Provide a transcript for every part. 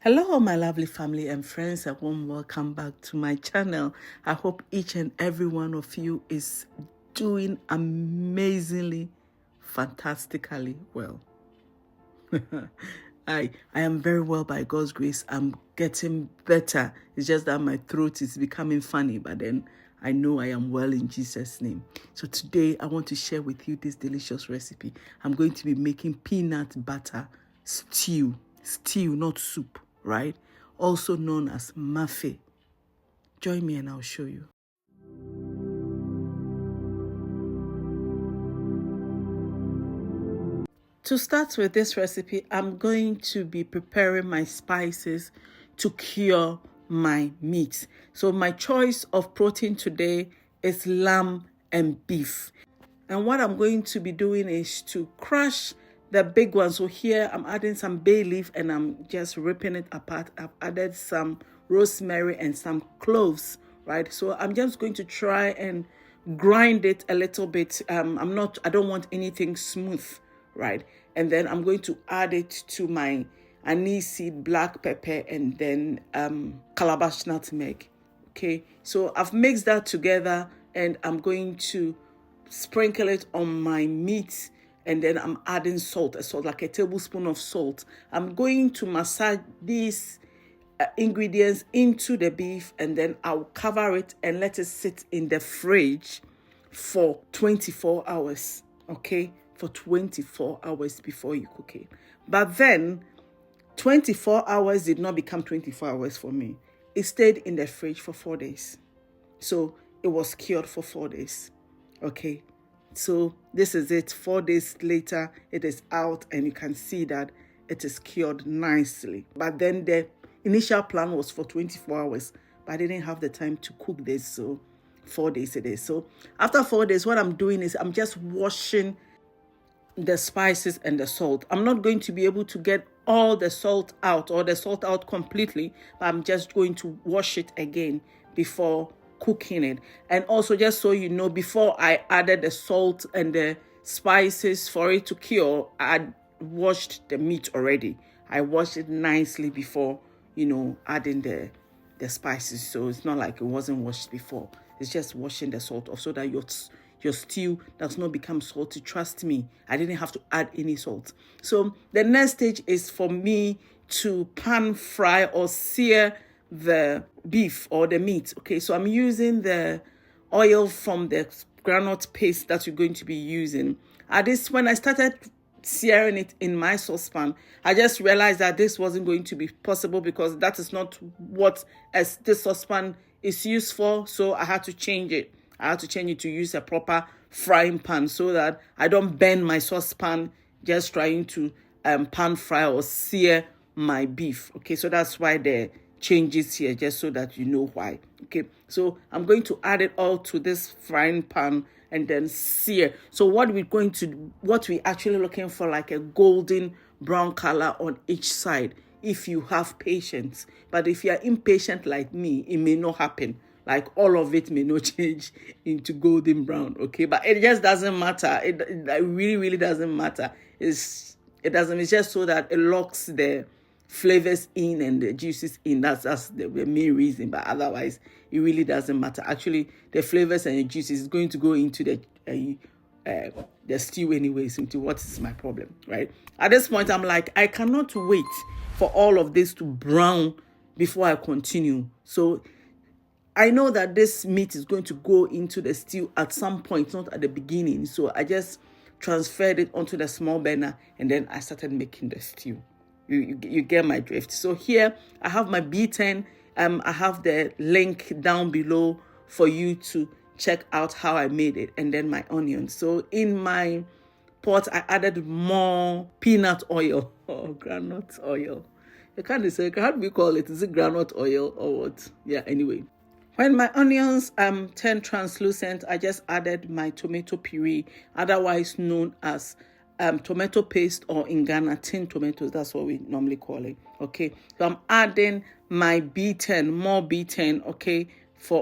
Hello, my lovely family and friends. A warm welcome back to my channel. I hope each and every one of you is doing amazingly, fantastically well. I am very well by God's grace. I'm getting better. It's just that my throat is becoming funny, but then I know I am well in Jesus' name. So today I want to share with you this delicious recipe. I'm going to be making peanut butter stew. Stew, not soup, right? Also known as Mafe. Join me and I'll show you. To start with this recipe, I'm going to be preparing my spices to cure my meat. So my choice of protein today is lamb and beef. And what I'm going to be doing is to crush the big one. So here I'm adding some bay leaf and I'm just ripping it apart. I've added some rosemary and some cloves, right? So I'm just going to try and grind it a little bit. I don't want anything smooth, right? And then I'm going to add it to my anise seed, black pepper, and then calabash nutmeg. Okay, so I've mixed that together and I'm going to sprinkle it on my meat, and then I'm adding salt like a tablespoon of salt. I'm going to massage these ingredients into the beef, and then I'll cover it and let it sit in the fridge for 24 hours. Okay, for 24 hours before you cook it. But then 24 hours did not become 24 hours for me. It stayed in the fridge for 4 days. So it was cured for 4 days. Okay, so this is it. 4 days later, it is out and you can see that it is cured nicely. But then the initial plan was for 24 hours, but I didn't have the time to cook this, so 4 days it is. So after 4 days, what I'm doing is I'm just washing the spices and the salt. I'm not going to be able to get all the salt out or the salt out completely, but I'm just going to wash it again before cooking it. And also, just so you know, before I added the salt and the spices for it to cure, I washed the meat already. I washed it nicely before, adding the spices. So it's not like it wasn't washed before. It's just washing the salt off so that your stew does not become salty. Trust me, I didn't have to add any salt. So the next stage is for me to pan fry or sear the beef or the meat. Okay, so I'm using the oil from the groundnut paste that you're going to be using. When I started searing it in my saucepan, I just realized that this wasn't going to be possible because that is not what this saucepan is used for. So I had to change it. I had to change it to use a proper frying pan so that I don't burn my saucepan just trying to pan fry or sear my beef. Okay, so that's why the changes here, just so that you know why. Okay, so I'm going to add it all to this frying pan and then sear. So what we're actually looking for, like a golden brown color on each side, if you have patience. But if you're impatient like me, it may not happen. Like all of it may not change into golden brown, okay? But it just doesn't matter. It really, really doesn't matter. It's just so that it locks the flavors in and the juices in. That's the main reason. But otherwise, it really doesn't matter. Actually, the flavors and the juices is going to go into the stew anyways, into what is my problem, right? At this point, I'm like, I cannot wait for all of this to brown before I continue. So I know that this meat is going to go into the stew at some point, not at the beginning. So I just transferred it onto the small burner and then I started making the stew. You get my drift. So here I have my beaten. I have the link down below for you to check out how I made it, and then my onions. So in my pot, I added more peanut oil or groundnut oil. I can't say, how do we call it? Is it groundnut oil or what? Yeah, anyway. When my onions turned translucent, I just added my tomato puree, otherwise known as tomato paste, or in Ghana, tin tomatoes. That's what we normally call it. Okay, so I'm adding my more beaten. Okay,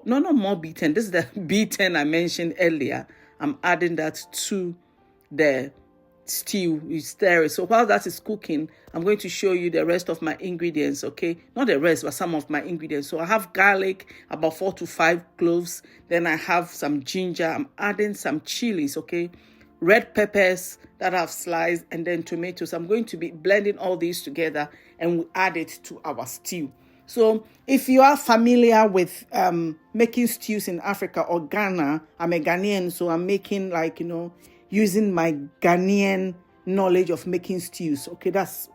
not more beaten. This is the beaten I mentioned earlier. I'm adding that to the stew. You stir it. So while that is cooking, I'm going to show you the rest of my ingredients, okay? Not the rest, but some of my ingredients. So I have garlic, about 4 to 5 cloves. Then I have some ginger. I'm adding some chilies, okay? Red peppers that I've sliced, and then tomatoes. I'm going to be blending all these together and we'll add it to our stew. So if you are familiar with making stews in Africa or Ghana, I'm a Ghanaian, so I'm making using my Ghanaian knowledge of making stews. Okay, that's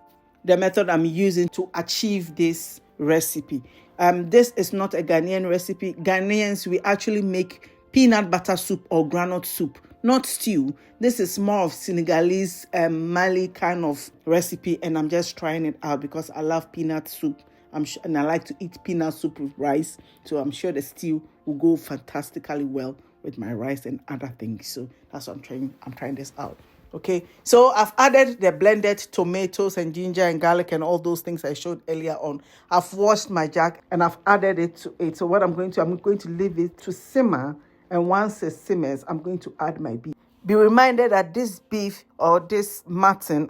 the method I'm using to achieve this recipe. This is not a Ghanaian recipe. Ghanaians, we actually make peanut butter soup or groundnut soup, not stew. This is more of Senegalese, Mali kind of recipe, and I'm just trying it out because I love peanut soup. And I like to eat peanut soup with rice, so I'm sure the stew will go fantastically well with my rice and other things. So that's what I'm trying this out. Okay, so I've added the blended tomatoes and ginger and garlic and all those things I showed earlier on. I've washed my jug and I've added it to it. So what I'm going to leave it to simmer, and once it simmers, I'm going to add my beef. Be reminded that this beef or this lamb,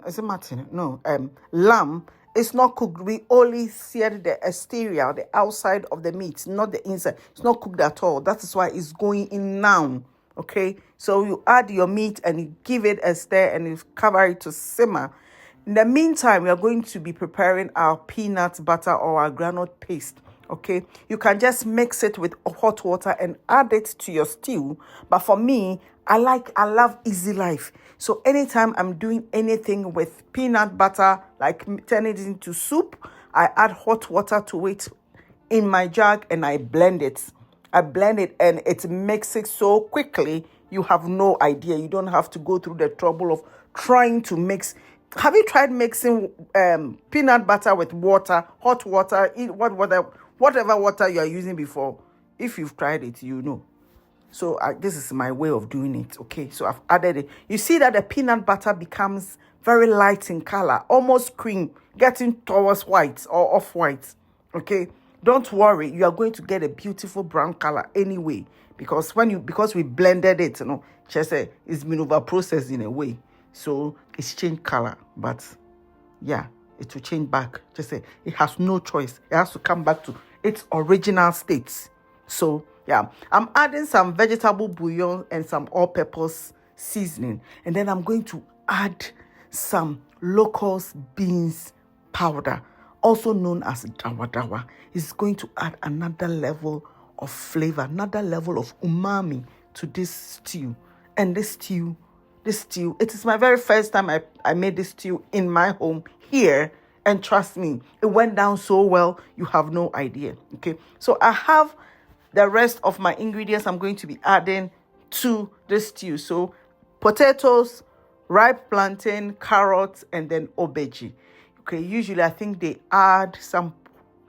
it's not cooked. We only seared the exterior, the outside of the meat, not the inside. It's not cooked at all. That is why it's going in now. Okay, so you add your meat and you give it a stir and you cover it to simmer. In the meantime, we are going to be preparing our peanut butter or our groundnut paste. Okay, you can just mix it with hot water and add it to your stew. But for me, I love easy life. So anytime I'm doing anything with peanut butter, like turning it into soup, I add hot water to it in my jug and I blend it. And it mixes so quickly, you have no idea. You don't have to go through the trouble of trying to mix. Have you tried mixing peanut butter with water, hot water, whatever water you are using before? If you've tried it, you know. So this is my way of doing it, okay? So I've added it. You see that the peanut butter becomes very light in color, almost cream, getting towards white or off-white, okay? Don't worry, you are going to get a beautiful brown color anyway, because we blended it, it's been over-processed in a way. So it's changed color, but yeah, it will change back. It has no choice. It has to come back to its original state. So yeah, I'm adding some vegetable bouillon and some all-purpose seasoning. And then I'm going to add some locust beans powder, also known as dawa dawa. It's going to add another level of flavor, another level of umami to this stew. And this stew, it is my very first time I made this stew in my home here. And trust me, it went down so well, you have no idea. Okay, so I have the rest of my ingredients I'm going to be adding to this stew. So potatoes, ripe plantain, carrots, and then aubergine. Okay, usually I think they add some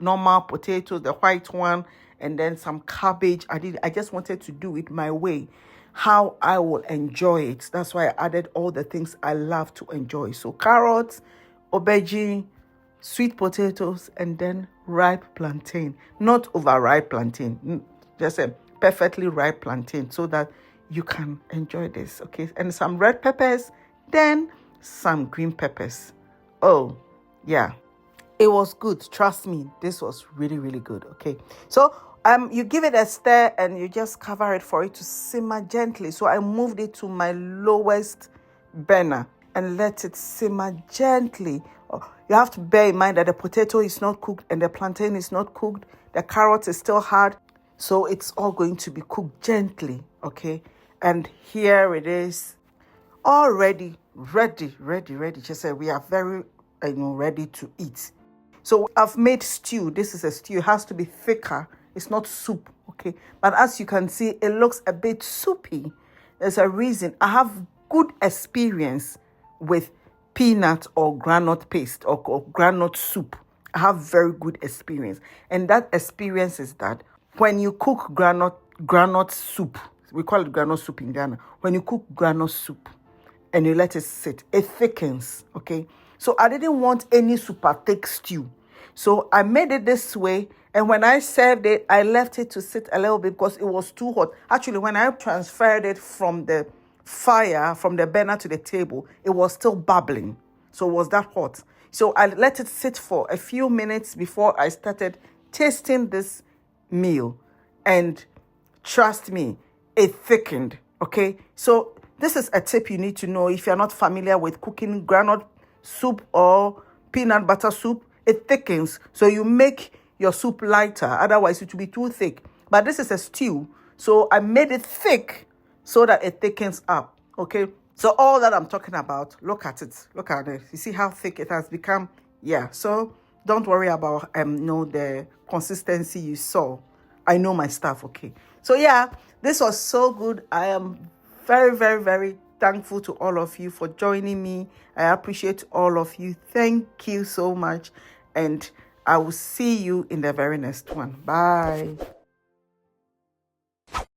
normal potatoes, the white one, and then some cabbage. I just wanted to do it my way, how I will enjoy it. That's why I added all the things I love to enjoy. So carrots, aubergine, sweet potatoes, and then ripe plantain. Not overripe plantain, just a perfectly ripe plantain so that you can enjoy this, okay? And some red peppers, then some green peppers. Oh, yeah. It was good. Trust me, this was really, really good, okay? So you give it a stir and you just cover it for it to simmer gently. So I moved it to my lowest burner and let it simmer gently. You have to bear in mind that the potato is not cooked and the plantain is not cooked. The carrot is still hard. So it's all going to be cooked gently, okay? And here it is, all ready. Just say we are very, ready to eat. So I've made stew. This is a stew. It has to be thicker. It's not soup, okay? But as you can see, it looks a bit soupy. There's a reason. I have good experience with peanut or groundnut paste or groundnut soup. I have very good experience. And that experience is that when you cook groundnut soup, we call it groundnut soup in Ghana. When you cook groundnut soup and you let it sit, it thickens, okay? So I didn't want any super thick stew. So I made it this way. And when I served it, I left it to sit a little bit because it was too hot. Actually, when I transferred it from the fire from the burner to the table, it was still bubbling. So it was that hot. So I let it sit for a few minutes before I started tasting this meal. And trust me, it thickened. Okay. So this is a tip you need to know if you're not familiar with cooking groundnut soup or peanut butter soup. It thickens. So you make your soup lighter. Otherwise, it will be too thick. But this is a stew. So I made it thick so that it thickens up. Okay. So all that I'm talking about, look at it. Look at it. You see how thick it has become? Yeah. So don't worry about the consistency you saw. I know my stuff. Okay. So yeah, this was so good. I am very, very, very thankful to all of you for joining me. I appreciate all of you. Thank you so much. And I will see you in the very next one. Bye.